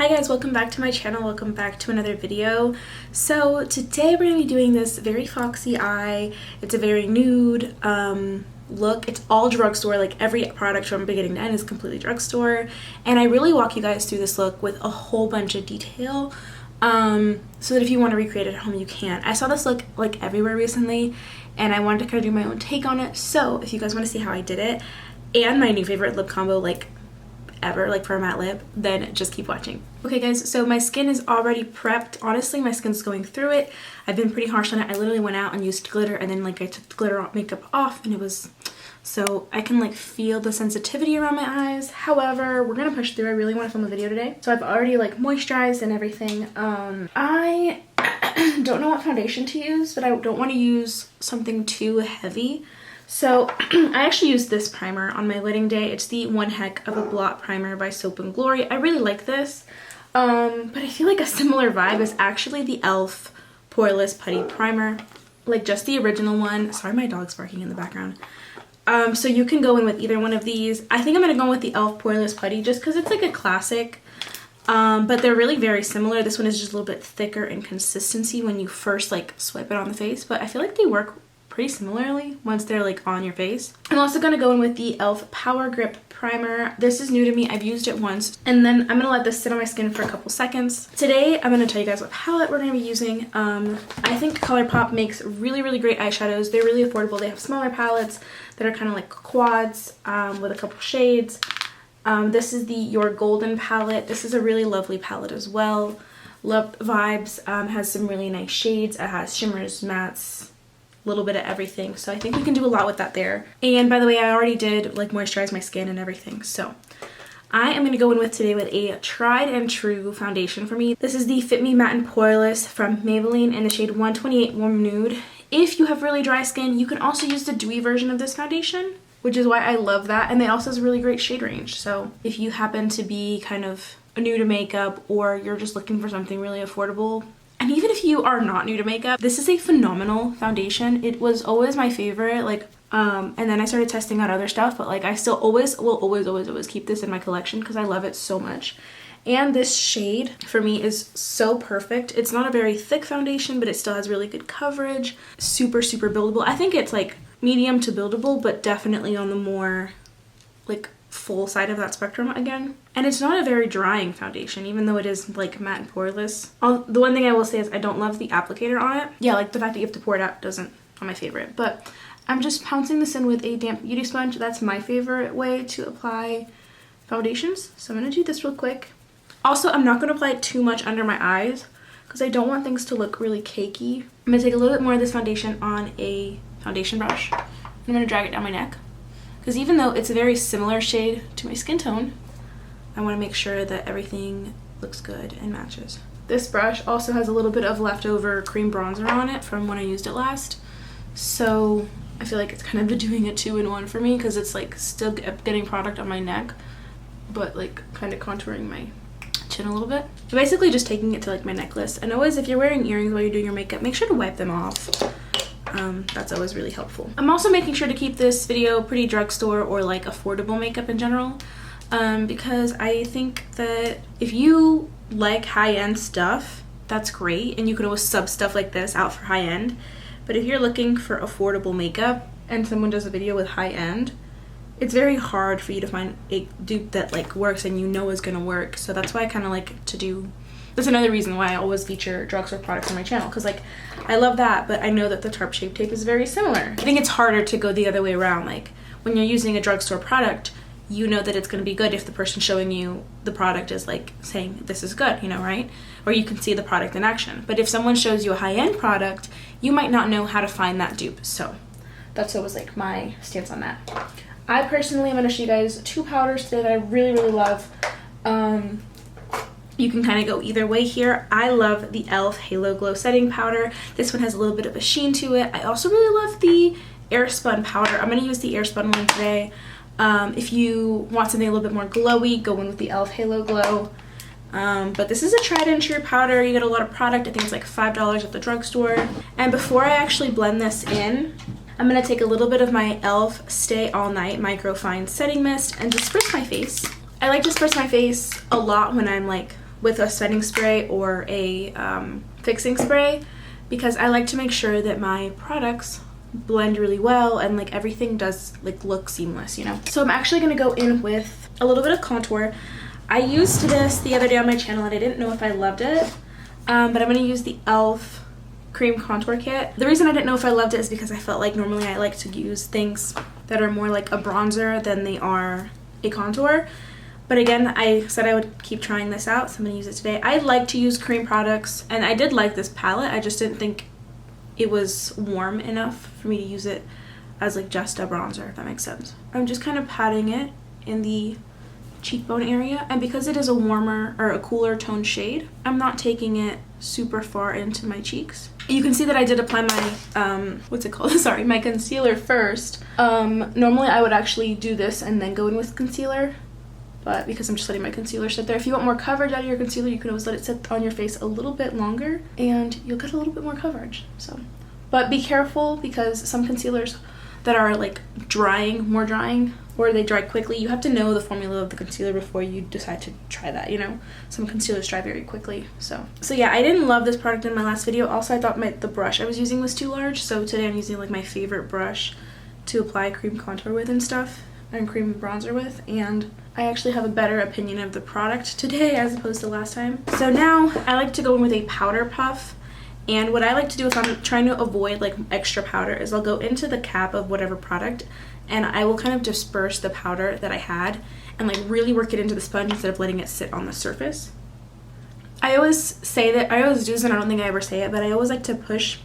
Hi guys, welcome back to my channel, welcome back to another video. So today we're going to be doing this very foxy eye. It's a very nude look. It's all drugstore, like every product from beginning to end is completely drugstore. And I really walk you guys through this look with a whole bunch of detail so that if you want to recreate it at home you can. I saw this look like everywhere recently and I wanted to kind of do my own take on it. So if you guys want to see how I did it and my new favorite lip combo like ever, like for a matte lip, then just keep watching. Okay guys, so my skin is already prepped. Honestly, my skin's going through it. I've been pretty harsh on it. I literally went out and used glitter and then like I took the glitter makeup off and it was, so I can like feel the sensitivity around my eyes. However, we're gonna push through. I really want to film a video today. So I've already like moisturized and everything. I don't know what foundation to use, but I don't want to use something too heavy. So I actually used this primer on my wedding day. It's the One Heck of a Blot Primer by Soap & Glory. I really like this, but I feel like a similar vibe is actually the e.l.f. Poreless Putty Primer, like just the original one. Sorry, my dog's barking in the background. So you can go in with either one of these. I think I'm going to go with the e.l.f. Poreless Putty just because it's like a classic, but they're really very similar. This one is just a little bit thicker in consistency when you first like swipe it on the face, but I feel like they work pretty similarly once they're like on your face. I'm also going to go in with the e.l.f. Power Grip Primer. This is new to me. I've used it once and then I'm going to let this sit on my skin for a couple seconds. Today I'm going to tell you guys what palette we're going to be using. I think Colourpop makes really great eyeshadows. They're really affordable. They have smaller palettes that are kind of like quads with a couple shades. This is the Your Golden palette. This is a really lovely palette as well. Love Vibes has some really nice shades. It has shimmers, mattes, little bit of everything, so I think we can do a lot with that there. And by the way, I already did like moisturize my skin and everything, so I am going to go in with today with a tried and true foundation for me. This is the Fit Me Matte Poreless from Maybelline in the shade 128 Warm Nude. If you have really dry skin, you can also use the dewy version of this foundation, which is why I love that, and it also has a really great shade range. So if you happen to be kind of new to makeup or you're just looking for something really affordable, and even if you are not new to makeup, this is a phenomenal foundation. It was always my favorite, like, and then I started testing out other stuff, but like I still will always keep this in my collection because I love it so much. And this shade for me is so perfect. It's not a very thick foundation, but it still has really good coverage. Super buildable. I think it's like medium to buildable, but definitely on the more like full side of that spectrum again. And it's not a very drying foundation, even though it is like matte and poreless. The one thing I will say is I don't love the applicator on it. Yeah, like the fact that you have to pour it out doesn't not my favorite, but I'm just pouncing this in with a damp beauty sponge. That's my favorite way to apply foundations, so I'm gonna do this real quick. Also, I'm not gonna apply it too much under my eyes because I don't want things to look really cakey. I'm gonna take a little bit more of this foundation on a foundation brush. I'm gonna drag it down my neck, because even though it's a very similar shade to my skin tone, I want to make sure that everything looks good and matches. This brush also has a little bit of leftover cream bronzer on it from when I used it last, so I feel like it's kind of doing a 2-in-1 for me because it's like still getting product on my neck, but like kind of contouring my chin a little bit. So basically just taking it to like my necklace. And always, if you're wearing earrings while you're doing your makeup, make sure to wipe them off. That's always really helpful. I'm also making sure to keep this video pretty drugstore or like affordable makeup in general, because I think that if you like high-end stuff, that's great, and you can always sub stuff like this out for high-end. But if you're looking for affordable makeup and someone does a video with high-end, it's very hard for you to find a dupe that like works and you know is gonna work. So that's why I kind of like to do. That's another reason why I always feature drugstore products on my channel, because like I love that, but I know that the Tarte Shape Tape is very similar. I think it's harder to go the other way around. Like when you're using a drugstore product, you know that it's going to be good if the person showing you the product is like saying this is good, you know, right? Or you can see the product in action. But if someone shows you a high-end product, you might not know how to find that dupe. So that's always like my stance on that. I personally am going to show you guys 2 powders today that I really love. You can kind of go either way here. I love the e.l.f. Halo Glow Setting Powder. This one has a little bit of a sheen to it. I also really love the Airspun powder. I'm going to use the Airspun one today. If you want something a little bit more glowy, go in with the e.l.f. Halo Glow. But this is a tried and true powder. You get a lot of product. I think it's like $5 at the drugstore. And before I actually blend this in, I'm going to take a little bit of my e.l.f. Stay All Night Microfine Setting Mist and just spritz my face. I like to spritz my face a lot when I'm like with a setting spray or a fixing spray, because I like to make sure that my products blend really well and like everything does like look seamless, you know. So I'm actually gonna go in with a little bit of contour. I used this the other day on my channel and I didn't know if I loved it, but I'm gonna use the e.l.f. cream contour kit. The reason I didn't know if I loved it is because I felt like normally I like to use things that are more like a bronzer than they are a contour. But again, I said I would keep trying this out, so I'm gonna use it today. I like to use cream products, and I did like this palette. I just didn't think it was warm enough for me to use it as like just a bronzer, if that makes sense. I'm just kind of patting it in the cheekbone area, and because it is a warmer or a cooler tone shade, I'm not taking it super far into my cheeks. You can see that I did apply my what's it called? Sorry, my concealer first. Normally I would actually do this and then go in with concealer, but because I'm just letting my concealer sit there. If you want more coverage out of your concealer, you can always let it sit on your face a little bit longer and you'll get a little bit more coverage. So, but be careful, because some concealers that are like more drying, or they dry quickly, you have to know the formula of the concealer before you decide to try that, you know. Some concealers dry very quickly. So yeah, I didn't love this product in my last video. Also, I thought the brush I was using was too large, so today I'm using like my favorite brush to apply cream contour with and stuff, and cream bronzer with, and I actually have a better opinion of the product today as opposed to last time. So now I like to go in with a powder puff, and what I like to do if I'm trying to avoid like extra powder is I'll go into the cap of whatever product and I will kind of disperse the powder that I had and like really work it into the sponge instead of letting it sit on the surface. I always say that, I always do this and I don't think I ever say it, but I always like to push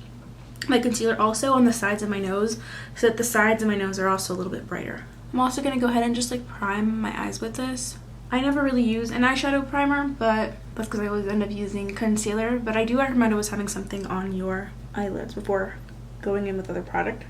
my concealer also on the sides of my nose so that the sides of my nose are also a little bit brighter. I'm also going to go ahead and just like prime my eyes with this. I never really use an eyeshadow primer, but that's because I always end up using concealer, but I do recommend always having something on your eyelids before going in with other product.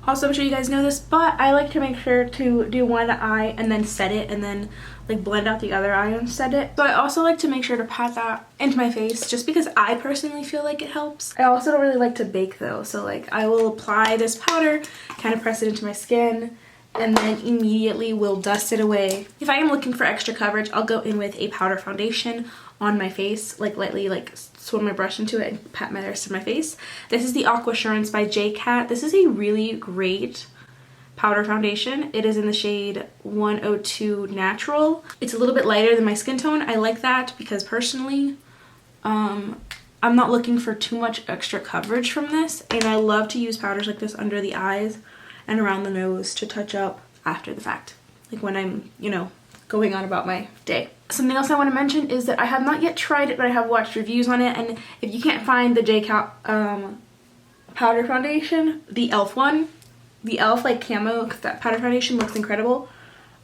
Also, I'm sure you guys know this, but I like to make sure to do one eye and then set it and then like blend out the other eye and set it. So I also like to make sure to pat that into my face just because I personally feel like it helps. I also don't really like to bake though, so like I will apply this powder, kind of press it into my skin, and then immediately will dust it away. If I am looking for extra coverage, I'll go in with a powder foundation on my face, like lightly like swirl my brush into it and pat my rest of my face. This is the Aquasurance by JCat. This is a really great powder foundation. It is in the shade 102 Natural. It's a little bit lighter than my skin tone. I like that because personally, I'm not looking for too much extra coverage from this, and I love to use powders like this under the eyes and around the nose to touch up after the fact, like when I'm, you know, going on about my day. Something else I want to mention is that I have not yet tried it, but I have watched reviews on it, and if you can't find the JCat powder foundation, the e.l.f. one, the e.l.f. like camo that powder foundation looks incredible.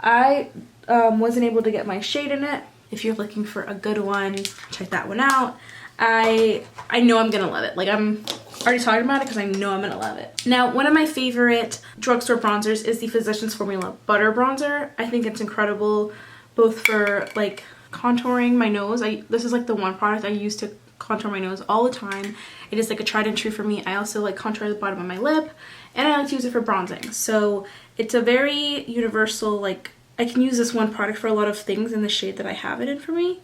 I wasn't able to get my shade in it. If you're looking for a good one, check that one out. I know I'm gonna love it. Like, I'm already talking about it because I know I'm gonna love it. Now, one of my favorite drugstore bronzers is the Physicians Formula Butter Bronzer. I think it's incredible, both for like contouring my nose. This is like the one product I use to contour my nose all the time. It is like a tried and true for me. I also like contour the bottom of my lip, and I like to use it for bronzing. So it's a very universal, like I can use this one product for a lot of things in the shade that I have it in for me.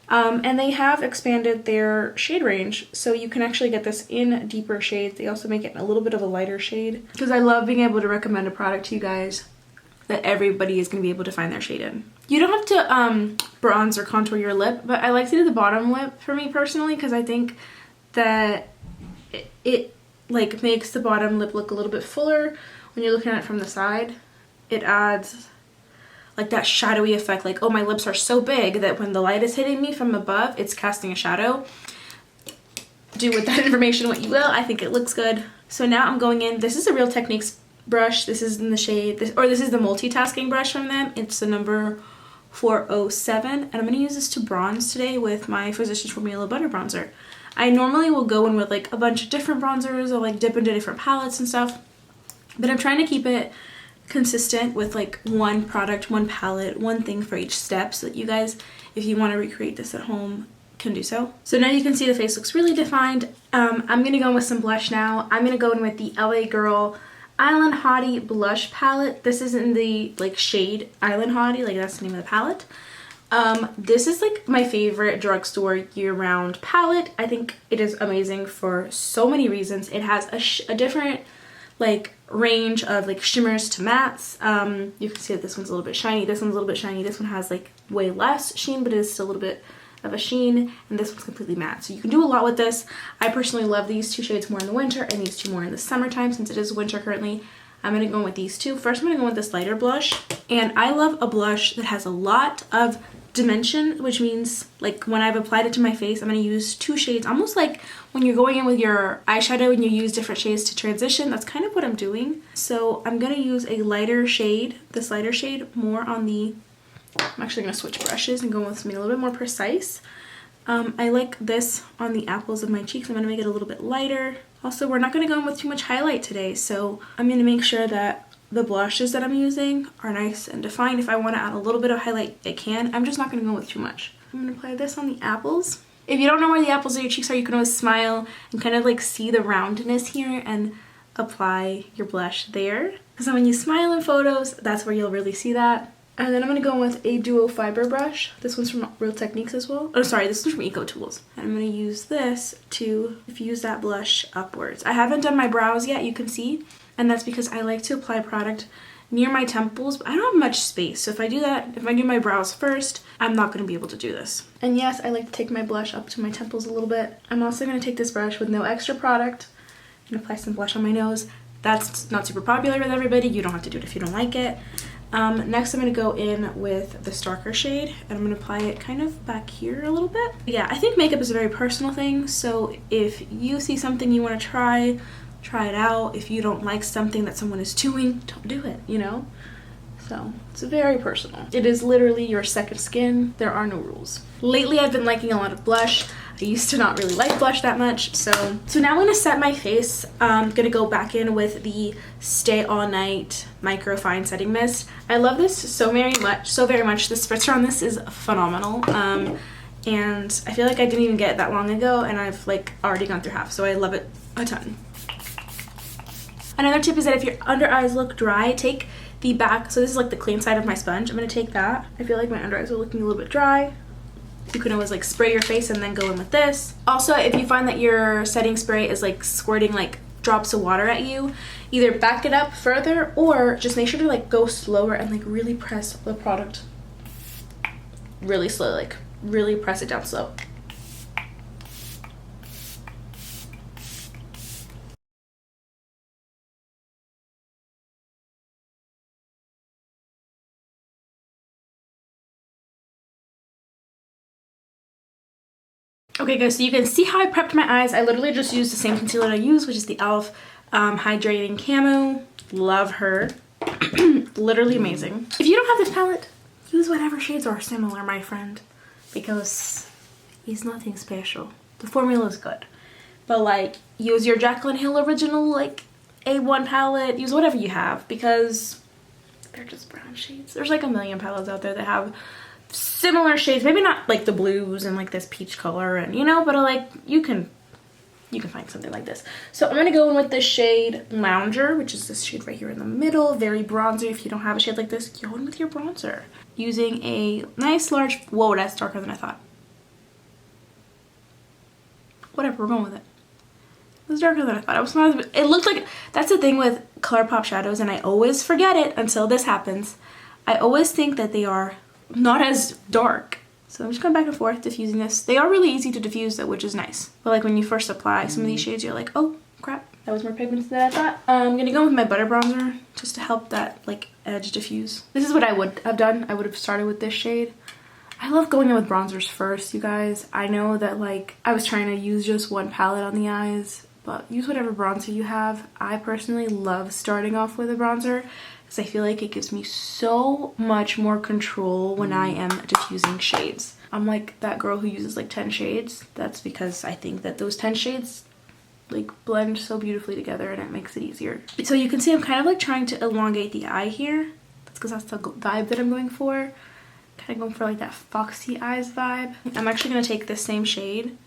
And they have expanded their shade range, so you can actually get this in deeper shades. They also make it in a little bit of a lighter shade, because I love being able to recommend a product to you guys that everybody is going to be able to find their shade in. You don't have to bronze or contour your lip, but I like to do the bottom lip for me personally, because I think that it like makes the bottom lip look a little bit fuller when you're looking at it from the side. It adds like that shadowy effect, like, oh, my lips are so big that when the light is hitting me from above, it's casting a shadow. Do with that information what you will. I think it looks good. So now I'm going in. This is a Real Techniques brush. This is in the shade, this is the multitasking brush from them. It's the number 407, and I'm gonna use this to bronze today with my Physicians Formula Butter Bronzer. I normally will go in with like a bunch of different bronzers or like dip into different palettes and stuff, but I'm trying to keep it consistent with like one product, one palette, one thing for each step, so that you guys, if you want to recreate this at home, can do so. So now you can see the face looks really defined. I'm gonna go in with some blush now. I'm gonna go in with the LA Girl Island Hottie blush palette. This is in the like shade Island Hottie, like that's the name of the palette. This is like my favorite drugstore year-round palette. I think it is amazing for so many reasons. It has a different like range of like shimmers to mattes. You can see that this one's a little bit shiny, this one's a little bit shiny, this one has like way less sheen, but it is still a little bit of a sheen, and this one's completely matte. So you can do a lot with this. I personally love these two shades more in the winter and these two more in the summertime. Since it is winter currently, I'm gonna go with these two. First, I'm gonna go with this lighter blush, and I love a blush that has a lot of dimension, which means like when I've applied it to my face, I'm going to use two shades, almost like when you're going in with your eyeshadow and you use different shades to transition. That's kind of what I'm doing. So I'm going to use a lighter shade, this lighter shade, more on the, I'm actually going to switch brushes and go with something a little bit more precise. I like this on the apples of my cheeks. I'm going to make it a little bit lighter. Also, we're not going to go in with too much highlight today, so I'm going to make sure that the blushes that I'm using are nice and defined. If I want to add a little bit of highlight, I can. I'm just not going to go with too much. I'm going to apply this on the apples. If you don't know where the apples of your cheeks are, you can always smile and kind of like see the roundness here and apply your blush there. So when you smile in photos, that's where you'll really see that. And then I'm going to go with a duo fiber brush. This one's from Real Techniques as well. Oh, sorry, this one's from Eco Tools. And I'm going to use this to diffuse that blush upwards. I haven't done my brows yet, you can see. And that's because I like to apply product near my temples, but I don't have much space. So if I do that, if I do my brows first, I'm not going to be able to do this. And yes, I like to take my blush up to my temples a little bit. I'm also going to take this brush with no extra product and apply some blush on my nose. That's not super popular with everybody. You don't have to do it if you don't like it. Next, I'm going to go in with the darker shade, and I'm going to apply it kind of back here a little bit. Yeah, I think makeup is a very personal thing. So if you see something you want to try it out. If you don't like something that someone is doing, don't do it, you know? So it's very personal. It is literally your second skin. There are no rules. Lately, I've been liking a lot of blush. I used to not really like blush that much. So now I'm gonna set my face. I'm gonna go back in with the Stay All Night Micro Fine Setting Mist. I love this so very much. The spritzer on this is phenomenal. And I feel like I didn't even get it that long ago, and I've like already gone through half. So I love it a ton. Another tip is that if your under eyes look dry, take the back, so this is like the clean side of my sponge. I'm going to take that. I feel like my under eyes are looking a little bit dry. You can always like spray your face and then go in with this. Also, if you find that your setting spray is like squirting like drops of water at you, either back it up further or just make sure to like go slower and like really press the product really slow, like really press it down slow. Okay guys, so you can see how I prepped my eyes. I literally just used the same concealer I use, which is the e.l.f. Hydrating Camo. Love her. Literally amazing. If you don't have this palette, use whatever shades are similar, my friend, because it's nothing special. The formula is good. But like, use your Jaclyn Hill original like A1 palette. Use whatever you have, because they're just brown shades. There's like a million palettes out there that have similar shades, maybe not like the blues and like this peach color, and you know, but like you can find something like this. So I'm gonna go in with this shade Lounger, which is this shade right here in the middle. Very bronzer. If you don't have a shade like this, go in with your bronzer using a nice large, whoa, that's darker than I thought. Whatever, we're going with it. It was darker than I thought. I was not, it looked like, that's the thing with Colourpop shadows, and I always forget it until this happens. I always think that they are not as dark. So I'm just going back and forth diffusing this. They are really easy to diffuse though, which is nice. But like when you first apply some of these shades, you're like, oh crap, that was more pigmented than I thought. I'm gonna go with my butter bronzer just to help that like edge diffuse. This is what I would have done. I would have started with this shade. I love going in with bronzers first, you guys. I know that like I was trying to use just one palette on the eyes, but use whatever bronzer you have. I personally love starting off with a bronzer because I feel like it gives me so much more control when I am diffusing shades. I'm like that girl who uses like 10 shades. That's because I think that those 10 shades like blend so beautifully together and it makes it easier. So you can see I'm kind of like trying to elongate the eye here. That's because that's the vibe that I'm going for. Kind of going for like that Foxy eyes vibe. I'm actually going to take this same shade,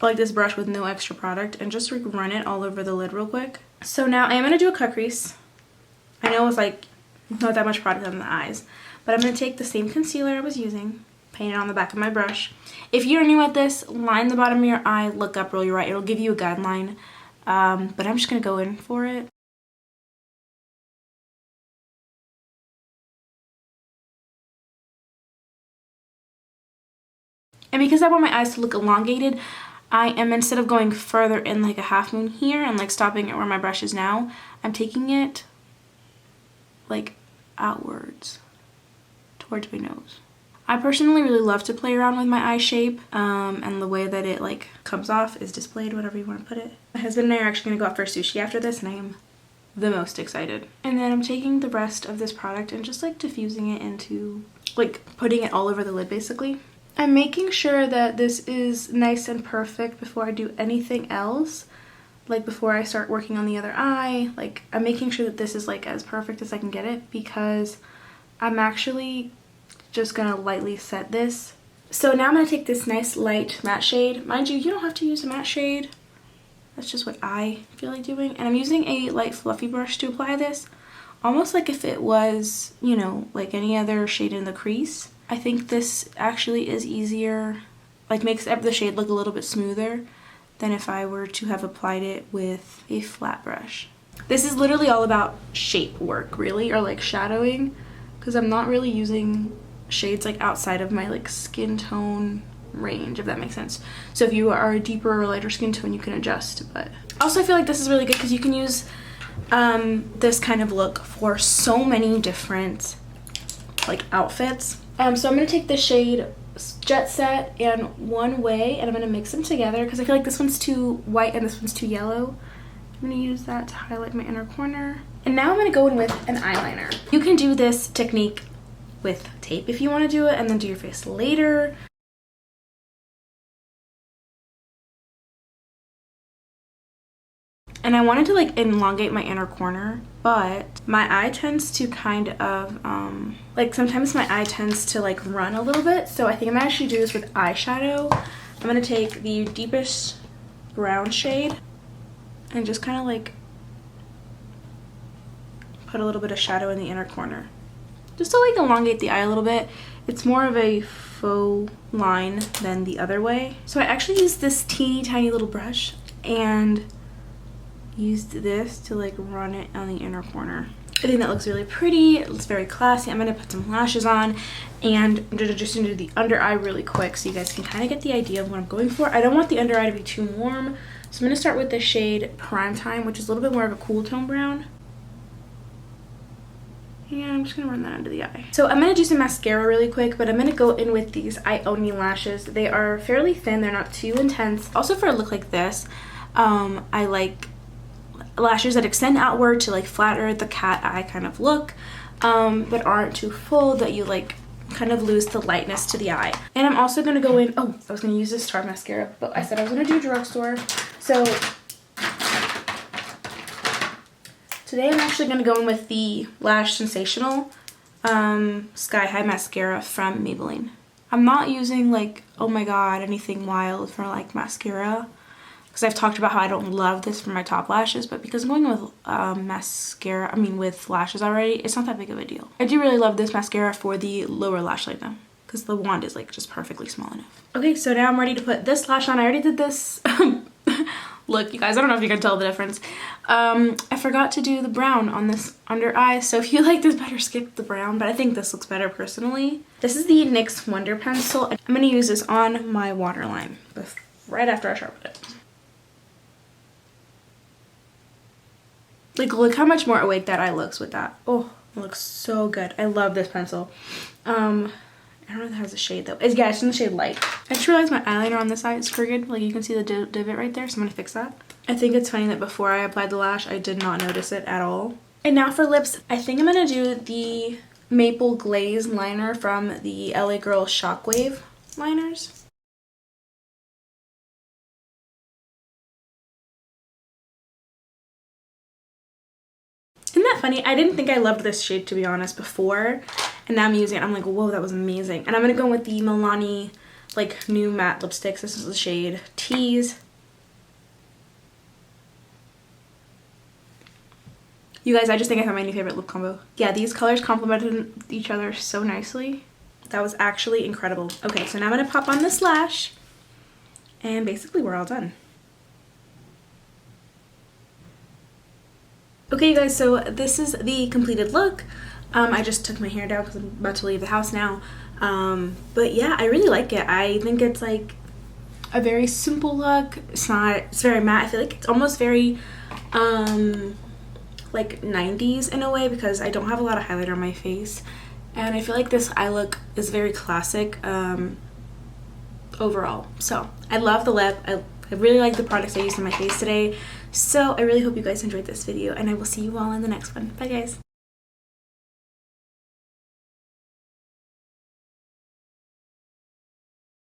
like this brush with no extra product, and just like run it all over the lid real quick. So now I am going to do a cut crease. I know it's like not that much product on the eyes, but I'm going to take the same concealer I was using, paint it on the back of my brush. If you're new at this, line the bottom of your eye, look up, roll your right. It'll give you a guideline, but I'm just going to go in for it. And because I want my eyes to look elongated, I am, instead of going further in like a half moon here and like stopping it where my brush is now, I'm taking it like outwards towards my nose. I personally really love to play around with my eye shape, and the way that it like comes off is displayed, whatever you want to put it. My husband and I are actually going to go out for sushi after this, and I am the most excited. And then I'm taking the rest of this product and just like diffusing it into, like putting it all over the lid basically. I'm making sure that this is nice and perfect before I do anything else. Like before I start working on the other eye, like I'm making sure that this is like as perfect as I can get it, because I'm actually just gonna lightly set this. So now I'm gonna take this nice light matte shade. Mind you, you don't have to use a matte shade. That's just what I feel like doing. And I'm using a light fluffy brush to apply this, almost like if it was, you know, like any other shade in the crease. I think this actually is easier, like makes the shade look a little bit smoother than if I were to have applied it with a flat brush. This is literally all about shape work really, or like shadowing, because I'm not really using shades like outside of my like skin tone range, if that makes sense. So if you are a deeper or lighter skin tone, you can adjust. But also I feel like this is really good because you can use this kind of look for so many different like outfits. So I'm going to take the shade Jet Set and One Way, and I'm going to mix them together because I feel like this one's too white and this one's too yellow. I'm going to use that to highlight my inner corner. And now I'm going to go in with an eyeliner. You can do this technique with tape if you want to do it, and then do your face later. And I wanted to like elongate my inner corner, but my eye tends to kind of, like sometimes my eye tends to like run a little bit. So I think I'm gonna actually do this with eyeshadow. I'm gonna take the deepest brown shade and just kind of like put a little bit of shadow in the inner corner. Just to like elongate the eye a little bit. It's more of a faux line than the other way. So I actually used this teeny tiny little brush and used this to like run it on the inner corner. I think that looks really pretty. It looks very classy. I'm gonna put some lashes on, and I'm just gonna do the under eye really quick so you guys can kind of get the idea of what I'm going for. I don't want the under eye to be too warm, so I'm gonna start with the shade Prime Time, which is a little bit more of a cool tone brown. And I'm just gonna run that under the eye. So I'm gonna do some mascara really quick, but I'm gonna go in with these Ioni lashes. They are fairly thin, they're not too intense. Also for a look like this, I like lashes that extend outward to like flatter the cat eye kind of look, but aren't too full that you like kind of lose the lightness to the eye. And I'm also gonna go in, oh, I was gonna use this Tarte mascara, but I said I was gonna do Drugstore. So today I'm actually gonna go in with the Lash Sensational Sky High mascara from Maybelline. I'm not using like, oh my god, anything wild for like mascara, because I've talked about how I don't love this for my top lashes, but because I'm going with mascara, with lashes already, it's not that big of a deal. I do really love this mascara for the lower lash line though, because the wand is like just perfectly small enough. Okay, so now I'm ready to put this lash on. I already did this. Look, you guys, I don't know if you can tell the difference. I forgot to do the brown on this under eye, so if you like this better, skip the brown, but I think this looks better personally. This is the NYX Wonder Pencil. I'm going to use this on my waterline right after I sharpen it. Like, look how much more awake that eye looks with that. Oh, it looks so good. I love this pencil. I don't know if it has a shade though. Yeah, it's in the shade Light. I just realized my eyeliner on this side is crooked. Like, you can see the divot right there, so I'm gonna fix that. I think it's funny that before I applied the lash, I did not notice it at all. And now for lips, I think I'm gonna do the Maple Glaze liner from the LA Girl Shockwave liners. Isn't that funny? I didn't think I loved this shade, to be honest, before, and now I'm using it. I'm like, whoa, that was amazing. And I'm gonna go with the Milani like new matte lipsticks. This is the shade Tease. You guys, I just think I found my new favorite lip combo. Yeah, these colors complemented each other so nicely. That was actually incredible. Okay, so now I'm gonna pop on this lash, and basically we're all done. Okay, you guys, so this is the completed look. I just took my hair down because I'm about to leave the house now. But yeah, I really like it. I think it's like a very simple look. It's very matte. I feel like it's almost very like 90s in a way because I don't have a lot of highlighter on my face. And I feel like this eye look is very classic overall. So I love the lip. I really like the products I used on my face today. So I really hope you guys enjoyed this video, and I will see you all in the next one. Bye guys.